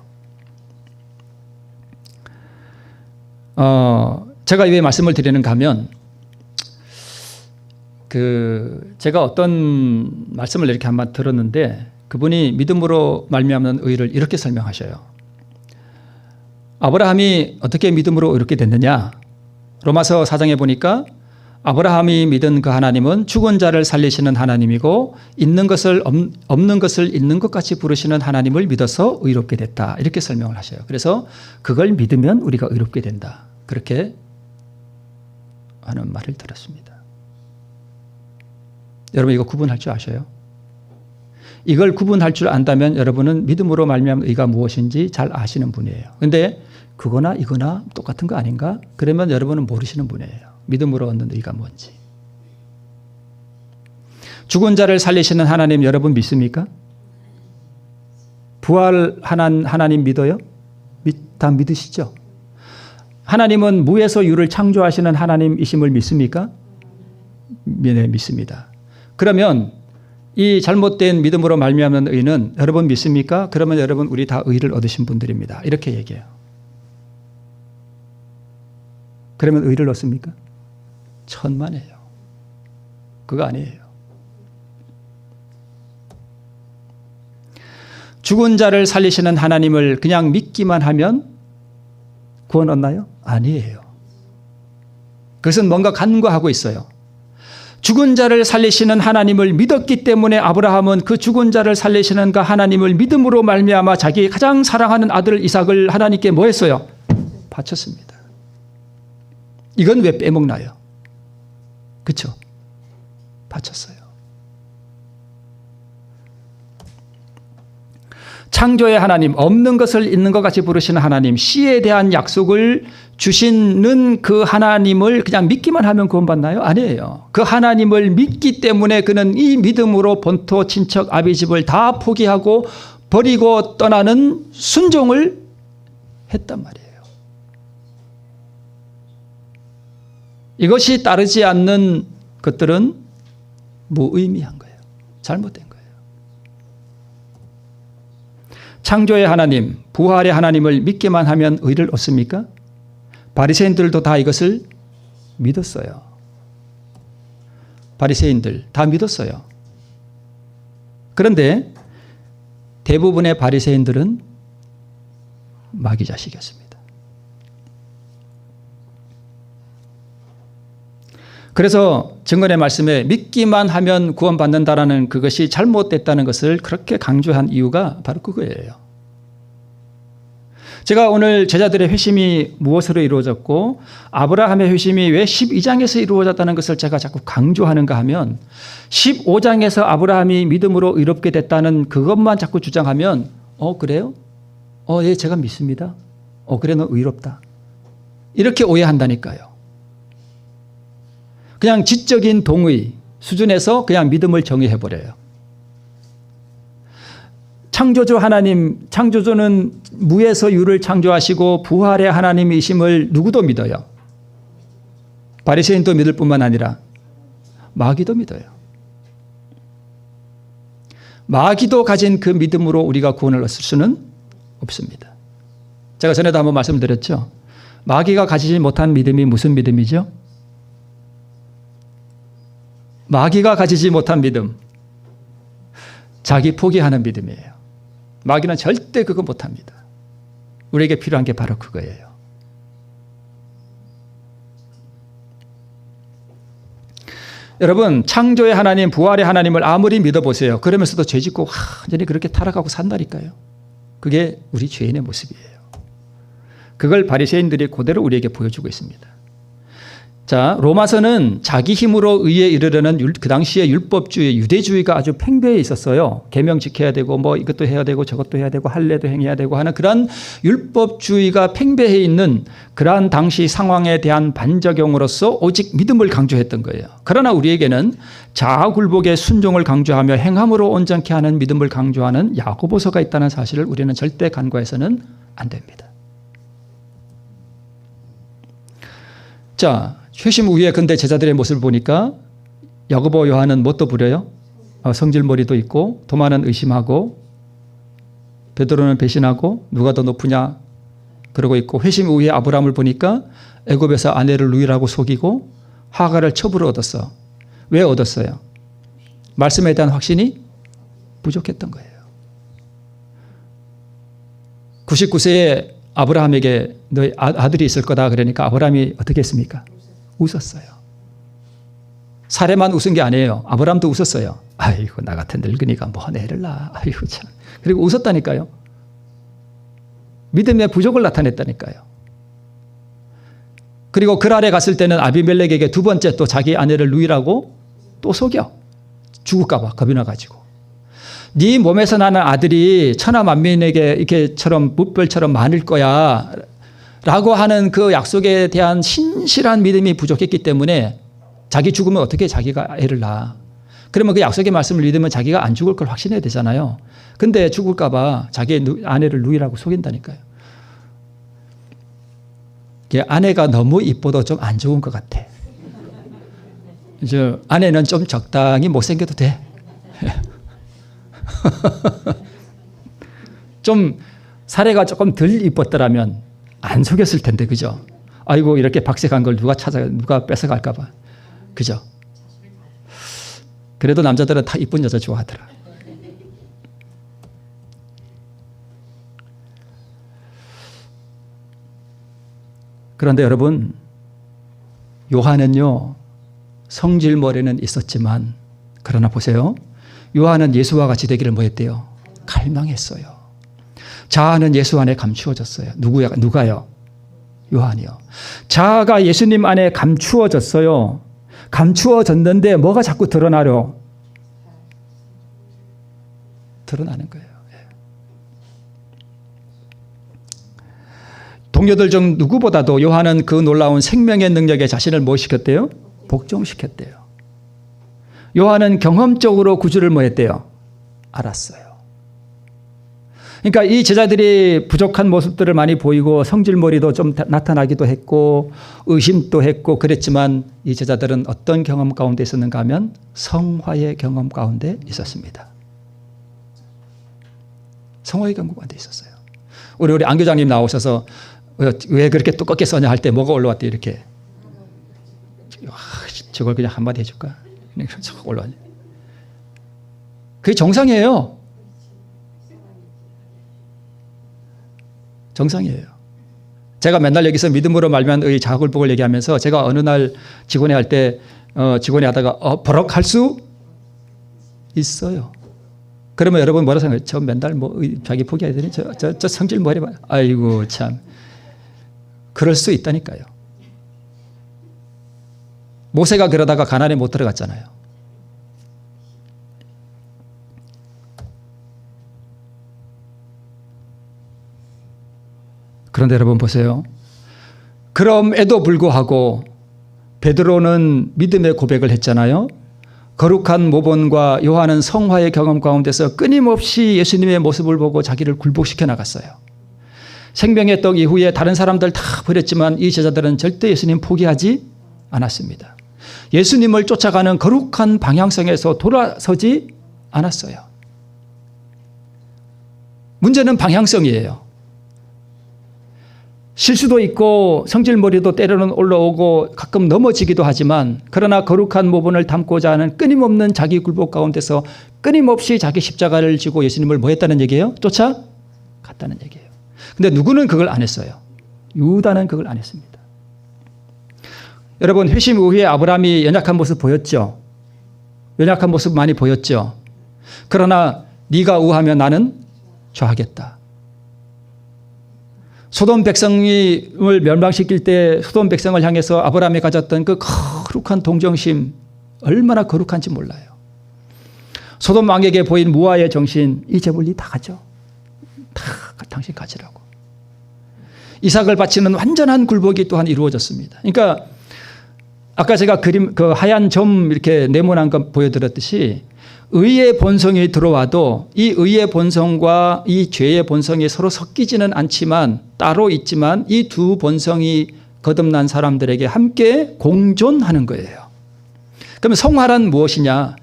제가 왜 말씀을 드리는가 하면 제가 어떤 말씀을 이렇게 한번 들었는데 그분이 믿음으로 말미암는 의를 이렇게 설명하셔요. 아브라함이 어떻게 믿음으로 이렇게 됐느냐? 로마서 4장에 보니까 아브라함이 믿은 그 하나님은 죽은 자를 살리시는 하나님이고 있는 것을 없는 것을 있는 것 같이 부르시는 하나님을 믿어서 의롭게 됐다. 이렇게 설명을 하셔요. 그래서 그걸 믿으면 우리가 의롭게 된다. 그렇게 하는 말을 들었습니다. 여러분 이거 구분할 줄 아셔요? 이걸 구분할 줄 안다면 여러분은 믿음으로 말미암은 의가 무엇인지 잘 아시는 분이에요. 그런데 그거나 이거나 똑같은 거 아닌가? 그러면 여러분은 모르시는 분이에요. 믿음으로 얻는 의가 뭔지. 죽은 자를 살리시는 하나님 여러분 믿습니까? 부활한 하나님 믿어요? 다 믿으시죠? 하나님은 무에서 유를 창조하시는 하나님이심을 믿습니까? 네, 믿습니다. 그러면 이 잘못된 믿음으로 말미암는 의는 여러분 믿습니까? 그러면 여러분 우리 다 의를 얻으신 분들입니다. 이렇게 얘기해요. 그러면 의를 얻습니까? 천만에요. 그거 아니에요. 죽은 자를 살리시는 하나님을 그냥 믿기만 하면 구원 얻나요? 아니에요. 그것은 뭔가 간과하고 있어요. 죽은 자를 살리시는 하나님을 믿었기 때문에 아브라함은 그 죽은 자를 살리시는 그 하나님을 믿음으로 말미암아 자기 가장 사랑하는 아들 이삭을 하나님께 뭐 했어요? 바쳤습니다. 이건 왜 빼먹나요? 그렇죠? 바쳤어요. 창조의 하나님, 없는 것을 있는 것 같이 부르시는 하나님, 씨에 대한 약속을 주시는 그 하나님을 그냥 믿기만 하면 구원받나요? 아니에요. 그 하나님을 믿기 때문에 그는 이 믿음으로 본토, 친척, 아비 집을 다 포기하고 버리고 떠나는 순종을 했단 말이에요. 이것이 따르지 않는 것들은 무의미한 거예요. 잘못된 거예요. 창조의 하나님, 부활의 하나님을 믿기만 하면 의를 얻습니까? 바리새인들도 다 이것을 믿었어요. 바리새인들 다 믿었어요. 그런데 대부분의 바리새인들은 마귀 자식이었습니다. 그래서 증거의 말씀에 믿기만 하면 구원받는다라는 그것이 잘못됐다는 것을 그렇게 강조한 이유가 바로 그거예요. 제가 오늘 제자들의 회심이 무엇으로 이루어졌고 아브라함의 회심이 왜 12장에서 이루어졌다는 것을 제가 자꾸 강조하는가 하면 15장에서 아브라함이 믿음으로 의롭게 됐다는 그것만 자꾸 주장하면 그래요? 예, 제가 믿습니다. 그래, 너 의롭다. 이렇게 오해한다니까요. 그냥 지적인 동의 수준에서 그냥 믿음을 정의해버려요. 창조주 하나님, 창조주는 무에서 유를 창조하시고 부활의 하나님이심을 누구도 믿어요. 바리새인도 믿을 뿐만 아니라 마귀도 믿어요. 마귀도 가진 그 믿음으로 우리가 구원을 얻을 수는 없습니다. 제가 전에도 한번 말씀드렸죠. 마귀가 가지지 못한 믿음이 무슨 믿음이죠? 마귀가 가지지 못한 믿음, 자기 포기하는 믿음이에요. 마귀는 절대 그거 못합니다. 우리에게 필요한 게 바로 그거예요. 여러분, 창조의 하나님, 부활의 하나님을 아무리 믿어보세요. 그러면서도 죄짓고 완전히 그렇게 타락하고 산다니까요. 그게 우리 죄인의 모습이에요. 그걸 바리새인들이 그대로 우리에게 보여주고 있습니다. 자, 로마서는 자기 힘으로 의에 이르려는 그 당시의 율법주의, 유대주의가 아주 팽배해 있었어요. 계명 지켜야 되고 이것도 해야 되고 저것도 해야 되고 할례도 행해야 되고 하는 그런 율법주의가 팽배해 있는 그러한 당시 상황에 대한 반작용으로서 오직 믿음을 강조했던 거예요. 그러나 우리에게는 자아굴복의 순종을 강조하며 행함으로 온전케 하는 믿음을 강조하는 야고보서가 있다는 사실을 우리는 절대 간과해서는 안 됩니다. 자, 회심 후에 근데 제자들의 모습을 보니까 야고보 요한은 뭣도 부려요? 성질머리도 있고 도마는 의심하고 베드로는 배신하고 누가 더 높으냐 그러고 있고, 회심 후에 아브라함을 보니까 애굽에서 아내를 누이라고 속이고 하갈을 첩으로 얻었어. 왜 얻었어요? 말씀에 대한 확신이 부족했던 거예요. 99세에 아브라함에게 너희 아들이 있을 거다 그러니까 아브라함이 어떻게 했습니까? 웃었어요. 사례만 웃은 게 아니에요. 아브라함도 웃었어요. 아이고, 나 같은 늙은이가 뭔 애를 낳아. 아이고 참. 그리고 웃었다니까요. 믿음의 부족을 나타냈다니까요. 그리고 그랄에 갔을 때는 아비멜렉에게 두 번째 또 자기 아내를 누이라고 또 속여. 죽을까 봐 겁이 나가지고. 네 몸에서 나는 아들이 천하 만민에게 이렇게처럼 무별처럼 많을 거야 라고 하는 그 약속에 대한 신실한 믿음이 부족했기 때문에 자기 죽으면 어떻게 자기가 애를 낳아. 그러면 그 약속의 말씀을 믿으면 자기가 안 죽을 걸 확신해야 되잖아요. 근데 죽을까 봐 자기 아내를 누이라고 속인다니까요. 아내가 너무 이뻐도 좀 안 좋은 것 같아. 이제 아내는 좀 적당히 못생겨도 돼. 좀 사례가 조금 덜 이뻤더라면 안 속였을 텐데, 그죠? 아이고, 이렇게 박색한 걸 누가 뺏어갈까 봐. 그죠? 그래도 남자들은 다 이쁜 여자 좋아하더라. 그런데 여러분, 요한은요, 성질머리는 있었지만, 그러나 보세요. 요한은 예수와 같이 되기를 뭐 했대요? 갈망했어요. 자아는 예수 안에 감추어졌어요. 누가요? 요한이요. 자아가 예수님 안에 감추어졌어요. 감추어졌는데 뭐가 자꾸 드러나려? 드러나는 거예요. 동료들 중 누구보다도 요한은 그 놀라운 생명의 능력에 자신을 뭐 시켰대요? 복종시켰대요. 요한은 경험적으로 구주를 뭐 했대요? 알았어요. 그러니까 이 제자들이 부족한 모습들을 많이 보이고 성질머리도 좀 나타나기도 했고 의심도 했고 그랬지만 이 제자들은 어떤 경험 가운데 있었는가 하면 성화의 경험 가운데 있었습니다. 성화의 경고가 안 돼 있었어요. 우리 안교장님 나오셔서 왜 그렇게 두껍게 써냐 할 때 뭐가 올라왔대 이렇게. 저걸 그냥 한마디 해줄까? 올라왔네. 그게 정상이에요. 정상이에요. 제가 맨날 여기서 믿음으로 말미암은 의 자굴복을 얘기하면서 제가 어느 날 직원회 할 때 직원회 하다가 버럭할 수 있어요. 그러면 여러분 뭐라 생각해요? 저 맨날 뭐 자기 포기해야 되니? 저 성질 뭐 해봐. 아이고 참. 그럴 수 있다니까요. 모세가 그러다가 가나안에 못 들어갔잖아요. 그런데 여러분 보세요. 그럼에도 불구하고 베드로는 믿음의 고백을 했잖아요. 거룩한 모본과 요한은 성화의 경험 가운데서 끊임없이 예수님의 모습을 보고 자기를 굴복시켜 나갔어요. 생명의 떡 이후에 다른 사람들 다 버렸지만 이 제자들은 절대 예수님 포기하지 않았습니다. 예수님을 쫓아가는 거룩한 방향성에서 돌아서지 않았어요. 문제는 방향성이에요. 실수도 있고 성질머리도 때로는 올라오고 가끔 넘어지기도 하지만 그러나 거룩한 모본을 담고자 하는 끊임없는 자기 굴복 가운데서 끊임없이 자기 십자가를 지고 예수님을 뭐 했다는 얘기예요? 쫓아갔다는 얘기예요. 근데 누구는 그걸 안 했어요. 유다는 그걸 안 했습니다. 여러분 회심 이후에 아브라함이 연약한 모습 보였죠? 연약한 모습 많이 보였죠? 그러나 네가 우하면 나는 좌하겠다. 소돔 백성을 멸망시킬 때 소돔 백성을 향해서 아브라함이 가졌던 그 거룩한 동정심 얼마나 거룩한지 몰라요. 소돔 왕에게 보인 무아의 정신 이 재물이 다 가져. 다 당신 가지라고. 이삭을 바치는 완전한 굴복이 또한 이루어졌습니다. 그러니까 아까 제가 그림 그 하얀 점 이렇게 네모난 거 보여드렸듯이 의의 본성이 들어와도 이 의의 본성과 이 죄의 본성이 서로 섞이지는 않지만 따로 있지만 이 두 본성이 거듭난 사람들에게 함께 공존하는 거예요. 그러면 성화란 무엇이냐?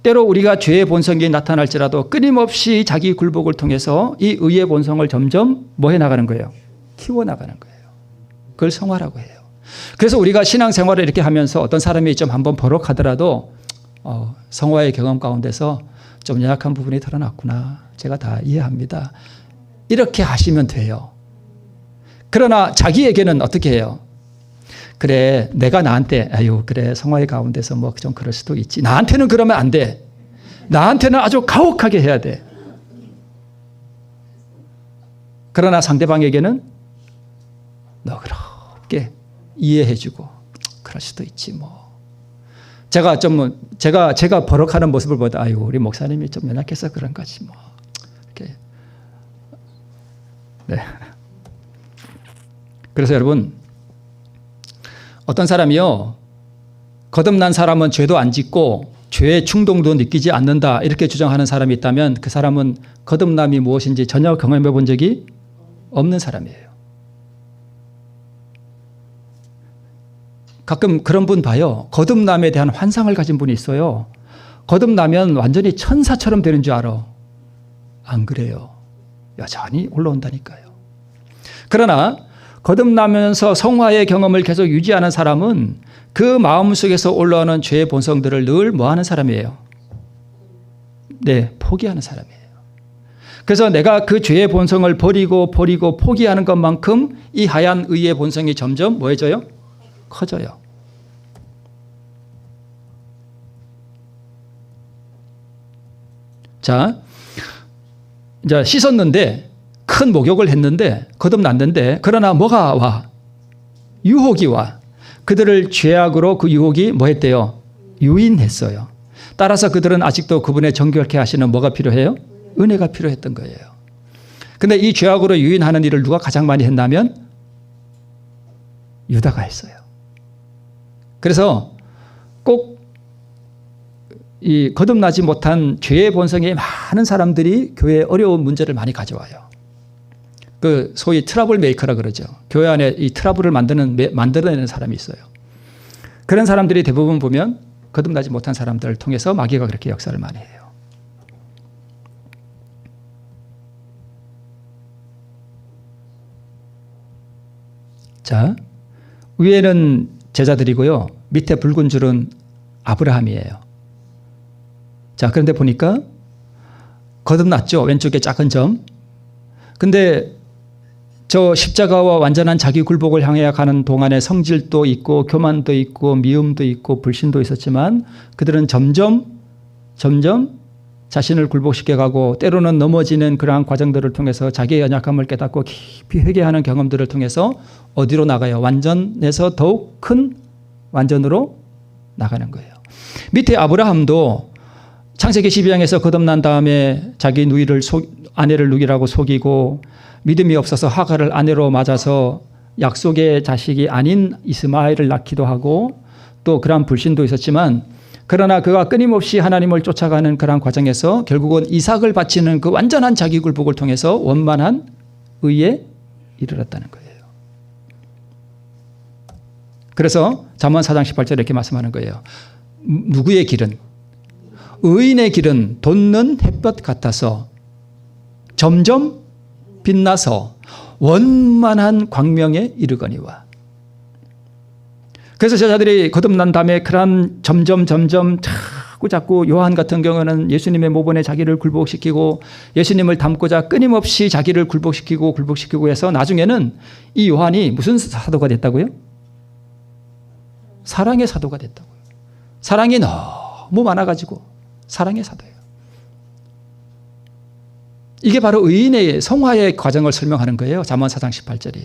때로 우리가 죄의 본성이 나타날지라도 끊임없이 자기 굴복을 통해서 이 의의 본성을 점점 뭐 해나가는 거예요? 키워나가는 거예요. 그걸 성화라고 해요. 그래서 우리가 신앙생활을 이렇게 하면서 어떤 사람이 좀 한번 버럭하더라도 성화의 경험 가운데서 좀 연약한 부분이 드러났구나. 제가 다 이해합니다. 이렇게 하시면 돼요. 그러나 자기에게는 어떻게 해요? 그래 내가 나한테 그래 성화의 가운데서 뭐 좀 그럴 수도 있지. 나한테는 그러면 안 돼. 나한테는 아주 가혹하게 해야 돼. 그러나 상대방에게는 너그럽게 이해해주고 그럴 수도 있지 뭐. 제가 버럭하는 모습을 보다 우리 목사님이 좀 연약해서 그런 거지 뭐. 이렇게. 네. 그래서 여러분 어떤 사람이요 거듭난 사람은 죄도 안 짓고 죄의 충동도 느끼지 않는다 이렇게 주장하는 사람이 있다면 그 사람은 거듭남이 무엇인지 전혀 경험해 본 적이 없는 사람이에요. 가끔 그런 분 봐요. 거듭남에 대한 환상을 가진 분이 있어요. 거듭나면 완전히 천사처럼 되는 줄 알아. 안 그래요. 여전히 올라온다니까요. 그러나 거듭나면서 성화의 경험을 계속 유지하는 사람은 그 마음속에서 올라오는 죄의 본성들을 늘 뭐하는 사람이에요? 네, 포기하는 사람이에요. 그래서 내가 그 죄의 본성을 버리고 포기하는 것만큼 이 하얀 의의 본성이 점점 뭐해져요? 커져요. 자, 이제 씻었는데 큰 목욕을 했는데 거듭났는데 그러나 뭐가 와? 유혹이 와. 그들을 죄악으로 그 유혹이 뭐 했대요? 유인했어요. 따라서 그들은 아직도 그분의 정결케 하시는 뭐가 필요해요? 은혜가 필요했던 거예요. 근데 이 죄악으로 유인하는 일을 누가 가장 많이 했냐면 유다가 했어요. 그래서 꼭 이 거듭나지 못한 죄의 본성이 많은 사람들이 교회에 어려운 문제를 많이 가져와요. 그 소위 트러블 메이커라 그러죠. 교회 안에 이 트러블을 만들어내는 사람이 있어요. 그런 사람들이 대부분 보면 거듭나지 못한 사람들을 통해서 마귀가 그렇게 역사를 많이 해요. 자, 위에는 제자들이고요. 밑에 붉은 줄은 아브라함이에요. 자, 그런데 보니까 거듭났죠. 왼쪽에 작은 점. 근데 저 십자가와 완전한 자기 굴복을 향해 가는 동안에 성질도 있고 교만도 있고 미움도 있고 불신도 있었지만 그들은 점점 자신을 굴복시켜 가고 때로는 넘어지는 그러한 과정들을 통해서 자기의 연약함을 깨닫고 깊이 회개하는 경험들을 통해서 어디로 나가요? 완전에서 더욱 큰 완전으로 나가는 거예요. 밑에 아브라함도 창세기 12장에서 거듭난 다음에 자기 아내를 누이라고 속이고 믿음이 없어서 하갈을 아내로 맞아서 약속의 자식이 아닌 이스마엘을 낳기도 하고 또 그러한 불신도 있었지만 그러나 그가 끊임없이 하나님을 쫓아가는 그러한 과정에서 결국은 이삭을 바치는 그 완전한 자기 굴복을 통해서 원만한 의에 이르렀다는 거예요. 그래서 잠언 4장 18절에 이렇게 말씀하는 거예요. 누구의 길은? 의인의 길은 돋는 햇볕 같아서 점점 빛나서 원만한 광명에 이르거니와. 그래서 제자들이 거듭난 다음에 그런 점점 자꾸 요한 같은 경우는 예수님의 모본에 자기를 굴복시키고 예수님을 닮고자 끊임없이 자기를 굴복시키고 해서 나중에는 이 요한이 무슨 사도가 됐다고요? 사랑의 사도가 됐다고요. 사랑이 너무 많아가지고 사랑의 사도예요. 이게 바로 의인의 성화의 과정을 설명하는 거예요. 잠언 4장 18절이.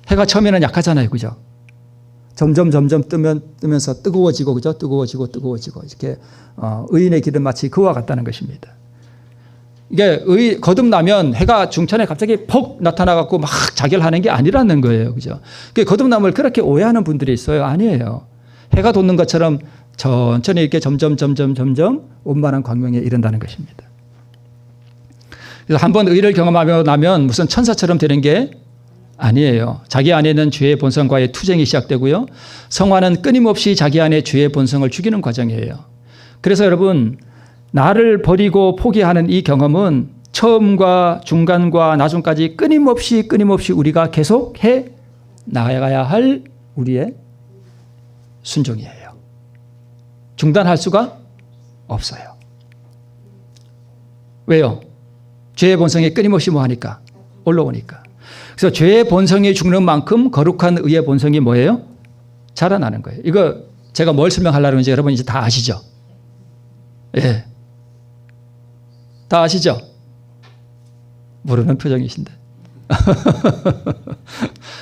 해가 처음에는 약하잖아요. 그죠? 점점 뜨면서 뜨거워지고, 그죠? 뜨거워지고 이렇게 의인의 길은 마치 그와 같다는 것입니다. 이게 거듭나면 해가 중천에 갑자기 퍽 나타나갖고 막 자결하는 게 아니라는 거예요. 그죠? 거듭남을 그렇게 오해하는 분들이 있어요. 아니에요. 해가 돋는 것처럼 천천히 이렇게 점점 원만한 광명에 이른다는 것입니다. 그래서 한번 의를 경험하며 나면 무슨 천사처럼 되는 게 아니에요. 자기 안에는 죄의 본성과의 투쟁이 시작되고요. 성화는 끊임없이 자기 안에 죄의 본성을 죽이는 과정이에요. 그래서 여러분, 나를 버리고 포기하는 이 경험은 처음과 중간과 나중까지 끊임없이 우리가 계속해 나가야 할 우리의 순종이에요. 중단할 수가 없어요. 왜요? 죄의 본성이 끊임없이 뭐하니까? 올라오니까. 그래서 죄의 본성이 죽는 만큼 거룩한 의의 본성이 뭐예요? 자라나는 거예요. 이거 제가 뭘 설명하려고 하는지 여러분 이제 다 아시죠? 예. 다 아시죠? 모르는 표정이신데.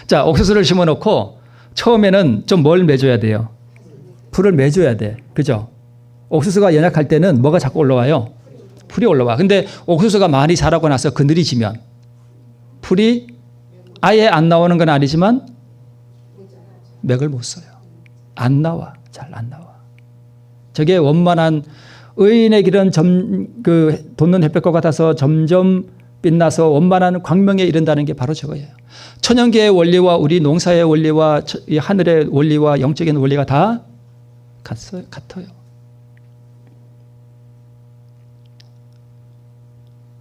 자, 옥수수를 심어놓고 처음에는 좀 뭘 매줘야 돼요? 풀을 매줘야 돼. 그죠? 옥수수가 연약할 때는 뭐가 자꾸 올라와요? 풀이 올라와. 근데 옥수수가 많이 자라고 나서 그늘이지면 풀이 아예 안 나오는 건 아니지만 맥을 못 써요. 안 나와. 잘 안 나와. 저게 원만한 의인의 길은 돋는 햇볕과 같아서 점점 빛나서 원만한 광명에 이른다는 게 바로 저거예요. 천연계의 원리와 우리 농사의 원리와 이 하늘의 원리와 영적인 원리가 다 같아요.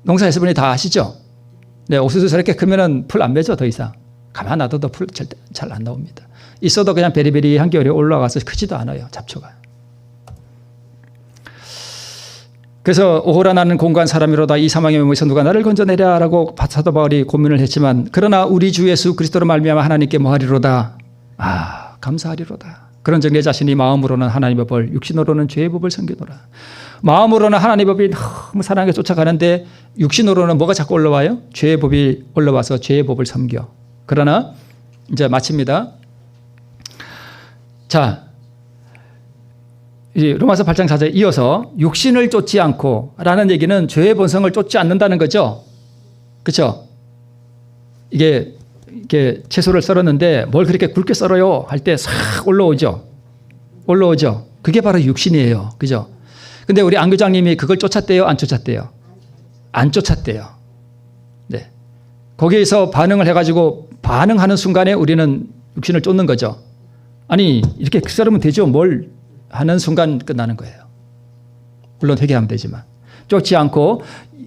농사에서 분이 다 아시죠? 네, 옥수수 저렇게 크면은 풀 안 맺어 더 이상. 가만 놔둬도 풀 잘 안 나옵니다. 있어도 그냥 베리베리 한겨울에 올라가서 크지도 않아요. 잡초가. 그래서 오호라 나는 공고한 사람이로다 이 사망의 몸에서 누가 나를 건져내랴라고 사도 바울이 고민을 했지만 그러나 우리 주 예수 그리스도로 말미암아 하나님께 뭐하리로다. 감사하리로다. 그런 적 내 자신이 마음으로는 하나님의 벌 육신으로는 죄의 법을 섬기노라. 마음으로는 하나님의 법이 너무 사랑하게 쫓아가는데 육신으로는 뭐가 자꾸 올라와요? 죄의 법이 올라와서 죄의 법을 섬겨. 그러나 이제 마칩니다. 자, 이제 로마서 8장 4절에 이어서 육신을 쫓지 않고 라는 얘기는 죄의 본성을 쫓지 않는다는 거죠. 그렇죠? 이게 채소를 썰었는데 뭘 그렇게 굵게 썰어요? 할 때 싹 올라오죠. 그게 바로 육신이에요. 그죠? 근데 우리 안 교장님이 그걸 쫓았대요? 안 쫓았대요? 안 쫓았대요. 네. 거기에서 반응을 해가지고 반응하는 순간에 우리는 육신을 쫓는 거죠. 아니, 이렇게 썰으면 되죠. 뭘 하는 순간 끝나는 거예요. 물론 회개하면 되지만. 쫓지 않고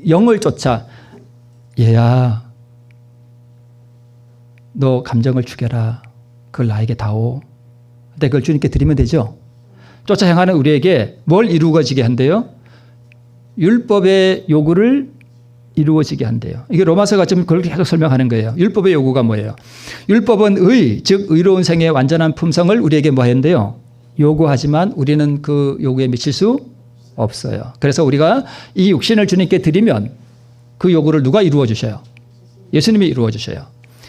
영을 쫓아. 얘야, 너 감정을 죽여라. 그걸 나에게 다오. 근데 그걸 주님께 드리면 되죠. 쫓아 행하는 우리에게 뭘 이루어지게 한대요? 율법의 요구를 이루어지게 한대요. 이게 로마서가 좀 그걸 계속 설명하는 거예요. 율법의 요구가 뭐예요? 율법은 의, 즉 의로운 생의 완전한 품성을 우리에게 뭐 한대요? 요구하지만 우리는 그 요구에 미칠 수 없어요. 그래서 우리가 이 육신을 주님께 드리면 그 요구를 누가 이루어 주셔요? 예수님이 이루어 주셔요.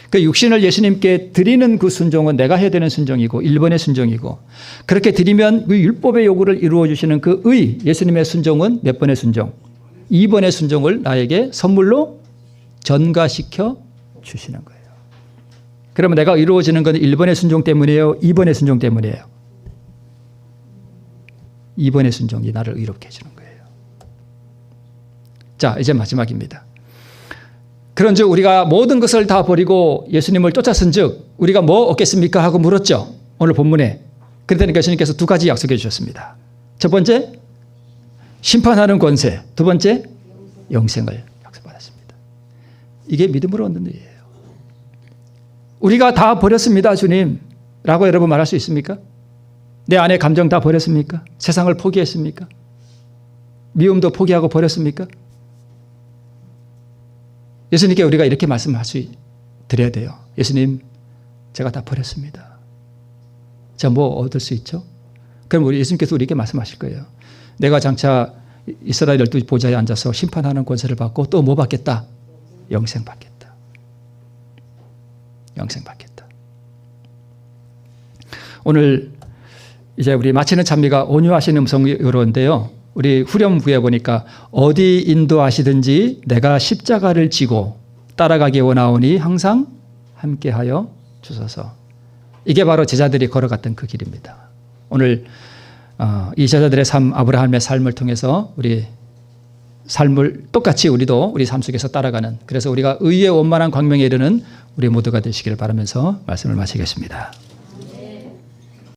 그 육신을 예수님께 드리는 그 순종은 내가 해야 되는 순종이고 1번의 순종이고, 그렇게 드리면 그 율법의 요구를 이루어 주시는 그 의, 예수님의 순종은 몇 번의 순종? 2번의 순종을 나에게 선물로 전가시켜 주시는 거예요. 그러면 내가 이루어지는 건 1번의 순종 때문이에요? 2번의 순종 때문이에요? 2번의 순종이 나를 의롭게 해주는 거예요. 자, 이제 마지막입니다. 그런즉 우리가 모든 것을 다 버리고 예수님을 쫓았은즉 우리가 뭐 얻겠습니까? 하고 물었죠. 오늘 본문에. 그랬더니 예수님께서 두 가지 약속해 주셨습니다. 첫 번째, 심판하는 권세. 두 번째, 영생을 약속받았습니다. 이게 믿음으로 얻는 일이에요. 우리가 다 버렸습니다, 주님. 라고 여러분 말할 수 있습니까? 내 안에 감정 다 버렸습니까? 세상을 포기했습니까? 미움도 포기하고 버렸습니까? 예수님께 우리가 이렇게 말씀할 수 드려야 돼요. 예수님, 제가 다 버렸습니다. 자, 뭐 얻을 수 있죠? 그럼 우리 예수님께서 우리에게 말씀하실 거예요. 내가 장차 이스라엘 12 보좌에 앉아서 심판하는 권세를 받고 또 뭐 받겠다? 영생 받겠다. 영생 받겠다. 오늘 이제 우리 마치는 찬미가 온유하신 음성으로인데요. 우리 후렴부에 보니까 어디 인도하시든지 내가 십자가를 지고 따라가기 원하오니 항상 함께하여 주소서. 이게 바로 제자들이 걸어갔던 그 길입니다. 오늘 이 제자들의 삶, 아브라함의 삶을 통해서 우리 삶을 똑같이 우리도 우리 삶 속에서 따라가는, 그래서 우리가 의의 원만한 광명에 이르는 우리 모두가 되시기를 바라면서 말씀을 마치겠습니다.